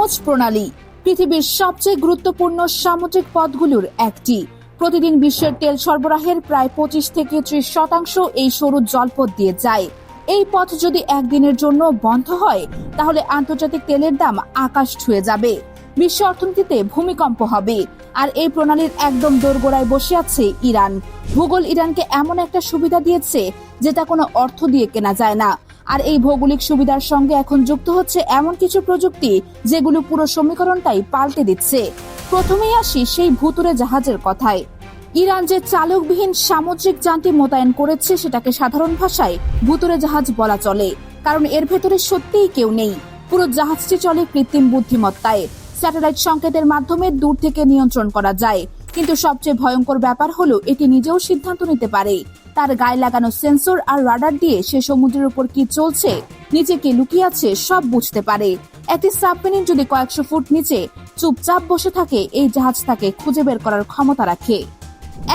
Hormuz প্রণালী পৃথিবীর সবচেয়ে গুরুত্বপূর্ণ সামুদ্রিক পথগুলোর একটি। প্রতিদিন বিশ্বের তেল সরবরাহের প্রায় 25 থেকে 30% এই সরু জলপথ দিয়ে যায়। এই পথ যদি একদিনের জন্য বন্ধ হয় তাহলে আন্তর্জাতিক তেলের দাম আকাশ ছুঁয়ে যাবে, বিশ্ব অর্থনীতিতে ভূমিকম্প হবে। আর এই প্রণালীর একদম দোরগোড়ায় বসে আছে ইরান। ভূগোল ইরানকে এমন একটা সুবিধা দিয়েছে যেটা কোনো অর্থ দিয়ে কেনা যায় না। আর এই ভৌগোলিক সুবিধার সঙ্গে এখন যুক্ত হচ্ছে এমন কিছু প্রযুক্তি যেগুলো পুরো সমীকরণটাই পাল্টে দিচ্ছে। প্রথমেই আসি সেই ভুতুড়ে জাহাজের কথায়। ইরান যে চালকবিহীন সামুদ্রিক যানটি মোতায়েন করেছে সেটাকে সাধারণ ভাষায় ভুতুড়ে জাহাজ বলা চলে, কারণ এর ভেতরে সত্যিই কেউ নেই। পুরো জাহাজটি চলে কৃত্রিম বুদ্ধিমত্তায়। স্যাটেলাইট সংকেতের মাধ্যমে দূর থেকে নিয়ন্ত্রণ করা যায়, কিন্তু সবচেয়ে ভয়ঙ্কর ব্যাপার হলো এটি নিজেও সিদ্ধান্ত নিতে পারে। তার গায়ে লাগানো সেন্সর আর রাডার দিয়ে সে সমুদ্রের উপর কি চলছে, নিচে কে লুকিয়ে আছে সব বুঝতে পারে। একটি সাবমেরিন যদি কয়েকশো ফুট নিচে চুপচাপ বসে থাকে, এই জাহাজ তাকে খুঁজে বের করার ক্ষমতা রাখে।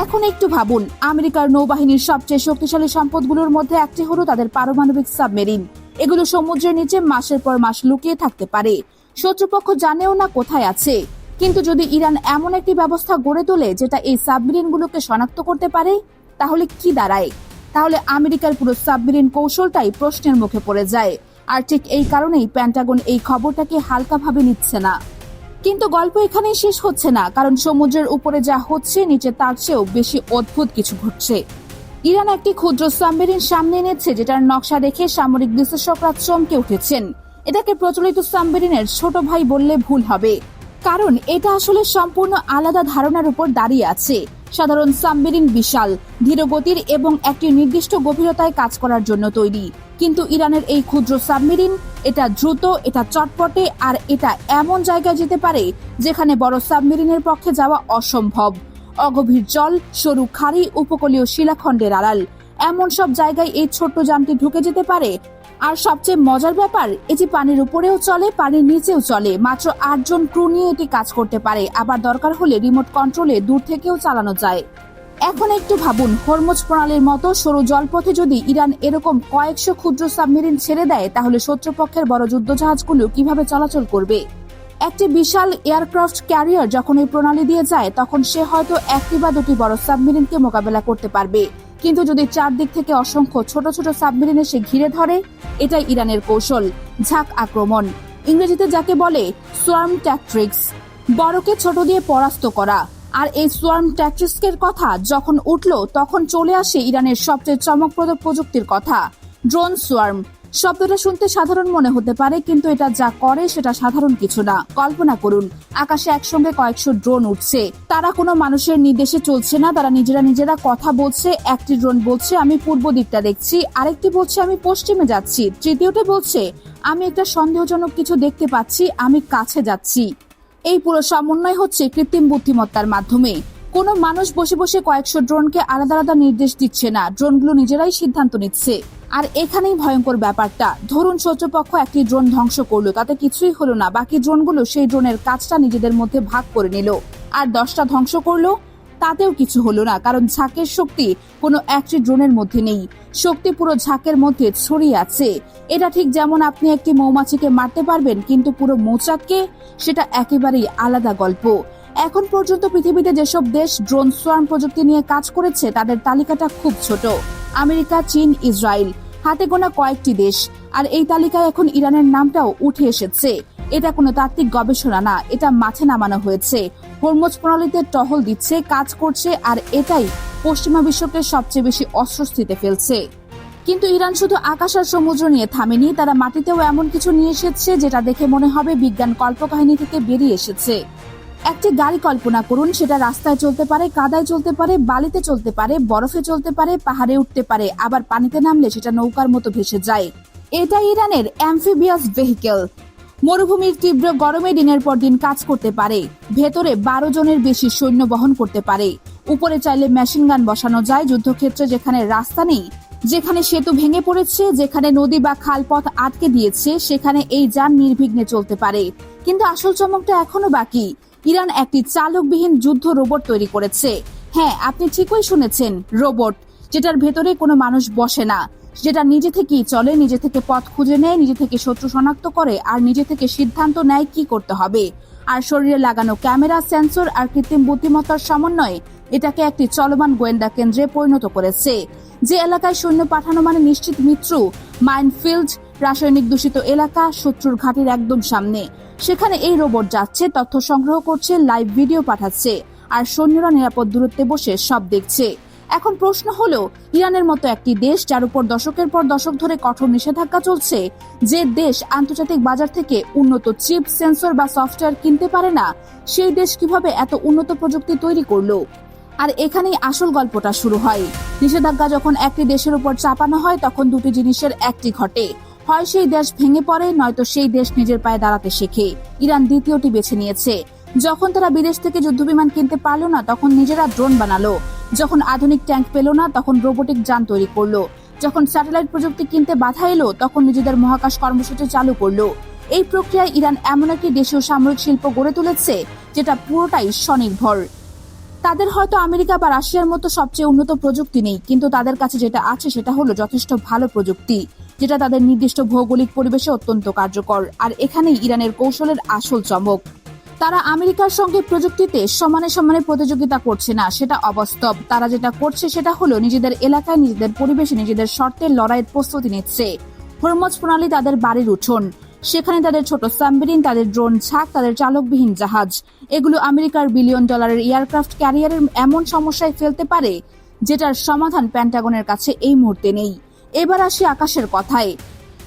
এখন একটু ভাবুন, আমেরিকার নৌবাহিনীর সবচেয়ে শক্তিশালী সম্পদগুলোর মধ্যে একটি হলো তাদের পারমাণবিক সাবমেরিন। এগুলো সমুদ্রের নিচে মাসের পর মাস লুকিয়ে থাকতে পারে, শত্রুপক্ষ জানেও না কোথায় আছে। কিন্তু যদি ইরান এমন একটি ব্যবস্থা গড়ে তোলে যেটা এই সাবমেরিনগুলোকে শনাক্ত করতে পারে, তাহলে কি দাঁড়ায়? তাহলে আমেরিকার পুরো সাবমেরিন কৌশলটাই প্রশ্নের মুখে পড়ে যায়। আর ঠিক এই কারণেই পেন্টাগন এই খবরটাকে হালকাভাবে নিচ্ছে না। কিন্তু গল্প এখানেই শেষ হচ্ছে না, কারণ সমুদ্রের উপরে যা হচ্ছে নিচে তার চেয়েও বেশি অদ্ভুত কিছু ঘটছে। ইরান একটি ক্ষুদ্র সাবমেরিন সামনে এনেছে যেটার নকশা দেখে সামরিক বিশ্লেষকরা চমকে উঠেছেন। এটাকে প্রচলিত সাবমেরিনের ছোট ভাই বললে ভুল হবে, কারণ এটা আসলে সম্পূর্ণ আলাদা ধারণার উপর দাঁড়িয়ে আছে। সাধারণ সাবমেরিন বিশাল, ধীরগতির এবং একটি নির্দিষ্ট গভীরতায় কাজ করার জন্য তৈরি। কিন্তু ইরানের এই ক্ষুদ্র সাবমেরিন, এটা দ্রুত, এটা চটপটে, আর এটা এমন জায়গায় যেতে পারে যেখানে বড় সাবমেরিনের পক্ষে যাওয়া অসম্ভব। অগভীর জল, সরু খাড়ি, উপকূলীয় শিলাখণ্ডের আড়াল, এমন সব জায়গায় এই ছোট্ট যানটি ঢুকে যেতে পারে। আর সবচেয়ে মজার ব্যাপার, এটি পানির উপরেও চলে, পানির নিচেও চলে। মাত্র 8 জন ক্রু নিয়ে এটি কাজ করতে পারে, আবার দরকার হলে রিমোট কন্ট্রোলে দূর থেকেও চালানো যায়। এখন একটু ভাবুন, হরমুজ প্রণালীর মতো সরু জলপথে যদি ইরান এরকম কয়েকশো ক্ষুদ্র সাবমেরিন ছেড়ে দেয়, তাহলে শত্রুপক্ষের বড় যুদ্ধজাহাজগুলো কিভাবে চলাচল করবে? একটি বিশাল এয়ারক্রাফট ক্যারিয়ার যখন এই প্রণালী দিয়ে যায়, তখন সে হয়তো একটি বা দুটি বড় সাবমেরিনকে মোকাবেলা করতে পারবে। কিন্তু যদি চারদিক থেকে অসংখ্য ছোট ছোট সাবমেরিন এসে ঘিরে ধরে, এটাই ইরানের কৌশল, ঝাঁক আক্রমণ, ইংরেজিতে যাকে বলে সোয়ার্ম ট্যাকটিক্স, বড়কে ছোট দিয়ে পরাস্ত করা। আর এই সোয়ার্ম ট্যাকটিক্সের কথা যখন উঠল, তখন চলে আসে ইরানের সবচেয়ে চমকপ্রদ প্রযুক্তির কথা, ড্রোন সোয়ার্ম। শব্দটা শুনতে সাধারণ মনে হতে পারে, কিন্তু এটা যা করে সেটা সাধারণ কিছু না। কল্পনা করুন, আকাশে একসঙ্গে কয়েকশো ড্রোন উঠছে। তারা কোনো মানুষের নির্দেশে চলছে না, তারা নিজেরা কথা বলছে। একটি ড্রোন বলছে আমি পূর্ব দিকটা দেখছি, আরেকটি বলছে আমি পশ্চিমে যাচ্ছি, তৃতীয়টি বলছে আমি একটা সন্দেহজনক কিছু দেখতে পাচ্ছি, আমি কাছে যাচ্ছি। এই পুরো সমন্বয় হচ্ছে কৃত্রিম বুদ্ধিমত্তার মাধ্যমে। কোনো মানুষ বসে বসে কয়েকশো ড্রোনকে আলাদা আলাদা নির্দেশ দিচ্ছে না, ড্রোনগুলো নিজেরাই সিদ্ধান্ত নিচ্ছে। আর এখানেই ভয়ঙ্কর ব্যাপারটা। ধরুন শত্রুপক্ষ একটি ড্রোন ধ্বংস করলো, তাতে কিছুই হলো না, বাকি ড্রোনগুলো সেই ড্রোনের কাজটা নিজেদের মধ্যে ভাগ করে নিল। আর 10টা ধ্বংস করলো, তাতেও কিছু হলো না, কারণ ঝাঁকের শক্তি কোনো একটি ড্রোনের মধ্যে নেই, শক্তি পুরো ঝাঁকের মধ্যে ছড়িয়ে আছে। এটা ঠিক যেমন আপনি একটি মৌমাছিকে মারতে পারবেন, কিন্তু পুরো মৌচাককে, সেটা একেবারেই আলাদা গল্প। এখন পর্যন্ত পৃথিবীতে যেসব দেশ ড্রোন সোয়ার্ম প্রযুক্তি নিয়ে কাজ করেছে তাদের তালিকাটা খুব ছোট। আমেরিকা, চীন, ইসরায়েল, হাতে গোনা কয়েকটি দেশ। আর এই তালিকায় এখন ইরানের নামটাও উঠে এসেছে। এটা কোনো তাত্ত্বিক গবেষণা না, এটা মাঠে নামানো হয়েছে। হরমুজ প্রণালীতে টহল দিচ্ছে, কাজ করছে, আর এটাই পশ্চিমা বিশ্বকে সবচেয়ে বেশি অস্বস্তিতে ফেলছে। কিন্তু ইরান শুধু আকাশ আর সমুদ্র নিয়ে থামেনি, তারা মাটিতেও এমন কিছু নিয়ে এসেছে যেটা দেখে মনে হবে বিজ্ঞান কল্পকাহিনী থেকে বেরিয়ে এসেছে। একটি গাড়ি কল্পনা করুন, সেটা রাস্তায় চলতে পারে, কাদায় চলতে পারে, বালিতে চলতে পারে, বরফে চলতে পারে, পাহাড়ে উঠতে পারে, আবার পানিতে নামলে সেটা নৌকার মতো ভেসে যায়। এটা ইরানের অ্যামফিবিয়াস ভেহিকেল। মরুভূমির তীব্র গরমে দিনের পর দিন কাজ করতে পারে, ভেতরে 12 জনের বেশি সৈন্য বহন করতে পারে। উপরে চাইলে মেশিন গান বসানো যায়, যুদ্ধক্ষেত্রে যেখানে রাস্তা নেই, যেখানে সেতু ভেঙে পড়েছে, যেখানে নদী বা খালপথ আটকে দিয়েছে, সেখানে এই যান নির্বিঘ্নে চলতে পারে। কিন্তু আসল চমকটা এখনো বাকি। ইরান একটি চালকবিহীন যুদ্ধ রোবট তৈরি করেছে। হ্যাঁ, আপনি ঠিকই শুনেছেন, রোবট, যেটার ভেতরে কোনো মানুষ বসে না। যেটা নিজে থেকেই চলে, নিজে থেকে পথ খুঁজে নেয়, নিজে থেকে শত্রু শনাক্ত করে আর নিজে থেকে সিদ্ধান্ত নেয় কি করতে হবে। আর শরীরে লাগানো ক্যামেরা, সেন্সর আর কৃত্রিম বুদ্ধিমত্তার সমন্বয়ে এটাকে একটি চলমান গোয়েন্দা কেন্দ্রে পরিণত করেছে। যে এলাকায় সৈন্য পাঠানো মানে নিশ্চিত মৃত্যু, মাইনফিল্ড, রাসায়নিক দূষিত এলাকা, শত্রুর ঘাঁটির একদম সামনে। সেখানে এই রোবট যাচ্ছে, তথ্য সংগ্রহ করছে, লাইভ ভিডিও পাঠাচ্ছে, আর সৈন্যরা নিরাপদ দূরত্বে বসে সব দেখছে। এখন প্রশ্ন হলো, ইরানের মতো একটি দেশ যার উপর দশকের পর দশক ধরে কঠোর নিষেধাজ্ঞা চলছে, যে দেশ আন্তর্জাতিক বাজার থেকে উন্নত চিপ, সেন্সর বা সফটওয়্যার কিনতে পারে না, সেই দেশ কিভাবে এত উন্নত প্রযুক্তি তৈরি করলো? আর এখানেই আসল গল্পটা শুরু হয়। নিষেধাজ্ঞা যখন একটি দেশের উপর চাপানো হয় তখন দুটি জিনিসের একটি ঘটে, হয় সেই দেশ ভেঙে পড়ে, নয়তো সেই দেশ নিজের পায়ে দাঁড়াতে শেখে। ইরান দ্বিতীয়টি বেছে নিয়েছে। যখন তারা বিদেশ থেকে যুদ্ধবিমান কিনতে পারলো না তখন নিজেরা ড্রোন বানালো, যখন আধুনিক ট্যাঙ্ক পেল না তখন রোবোটিক যান তৈরি করলো, যখন স্যাটেলাইট প্রযুক্তি কিনতে বাধা এলো তখন নিজেদের মহাকাশ কর্মসূচি চালু করলো। এই প্রক্রিয়ায় ইরান এমন একটি দেশীয় সামরিক শিল্প গড়ে তুলেছে যেটা পুরোটাই স্বনির্ভর। তাদের হয়তো আমেরিকা বা রাশিয়ার মতো সবচেয়ে উন্নত প্রযুক্তি নেই, কিন্তু তাদের কাছে যেটা আছে সেটা হলো যথেষ্ট ভালো প্রযুক্তি, যেটা তাদের নির্দিষ্ট ভৌগোলিক পরিবেশে অত্যন্ত কার্যকর। আর এখানেই ইরানের কৌশলের আসল চমক। তারা আমেরিকার সঙ্গে প্রযুক্তিতে সমানে সমানে প্রতিযোগিতা করছে না, সেটা অবাস্তব। তারা যেটা করছে সেটা হলো নিজেদের এলাকায়, নিজেদের পরিবেশে, নিজেদের শর্তের লড়াইয়ের প্রস্তুতি নিচ্ছে। হরমুজ প্রণালী তাদের বাড়ির উঠোন, সেখানে তাদের ছোট সাবমেরিন, তাদের ড্রোন ছাক, তাদের চালকবিহীন জাহাজ, এগুলো আমেরিকার $বিলিয়ন এয়ারক্রাফট ক্যারিয়ারের এমন সমস্যায় ফেলতে পারে যেটার সমাধান পেন্টাগনের কাছে এই মুহূর্তে নেই। এবার আসি আকাশের কথায়,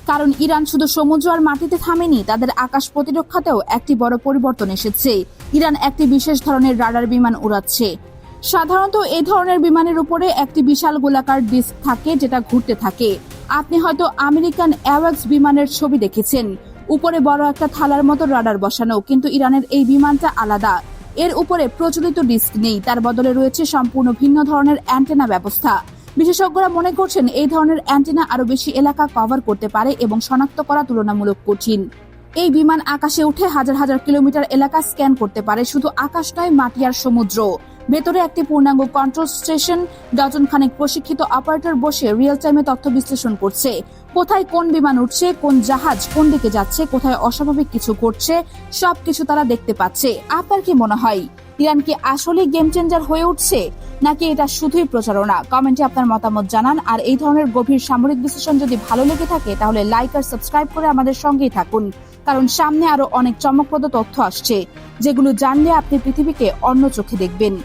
কারণ ইরান শুধু সমুদ্র আর মাটিতে থামেনি, তাদের আকাশ প্রতিরক্ষাতেও একটি বড় পরিবর্তন এসেছে। ইরান একটি বিশেষ ধরনের রাডার বিমান উড়াচ্ছে। সাধারণত এই ধরনের বিমানের উপরে একটি বিশাল গোলাকার ডিস্ক থাকে যেটা ঘুরতে থাকে। আপনি হয়তো আমেরিকান অ্যাওয়াক্স বিমানের ছবি দেখেছেন, উপরে বড় একটা থালার মতো রাডার বসানো, কিন্তু ইরানের এই বিমানটা আলাদা। এর উপরে প্রচলিত ডিস্ক নেই, তার বদলে রয়েছে সম্পূর্ণ ভিন্ন ধরনের অ্যান্টেনা ব্যবস্থা। বিশেষজ্ঞরা মনে করছেন এই ধরনের অ্যান্টেনা আরো বেশি এলাকা কভার করতে পারে এবং শনাক্ত করা তুলনামূলক কঠিন। এই বিমান আকাশে উঠে হাজার হাজার কিলোমিটার এলাকা স্ক্যান করতে পারে, শুধু আকাশ নয়, মাটি আর সমুদ্র। ভেতরে একটি পূর্ণাঙ্গ কন্ট্রোল স্টেশন, ডজন খানেক প্রশিক্ষিত অপারেটর বসে রিয়েল টাইমে তথ্য বিশ্লেষণ করছে। কোথায় কোন বিমান উঠছে, কোন জাহাজ কোন দিকে যাচ্ছে, কোথায় অস্বাভাবিক কিছু ঘটছে, সবকিছু তারা দেখতে পাচ্ছে। আপনার কি মনে হয়, ইরান কি আসলে গেম চেঞ্জার হয়ে উঠছে, নাকি এটা শুধুই প্রচারণা? কমেন্টে আপনার মতামত জানান। আর এই ধরনের গভীর সামরিক বিশ্লেষণ যদি ভালো লেগে থাকে তাহলে লাইক আর সাবস্ক্রাইব করে আমাদের সঙ্গেই থাকুন, কারণ সামনে আরো অনেক চমকপ্রদ তথ্য আসছে যেগুলো জানলে আপনি পৃথিবীকে অন্য চোখে দেখবেন।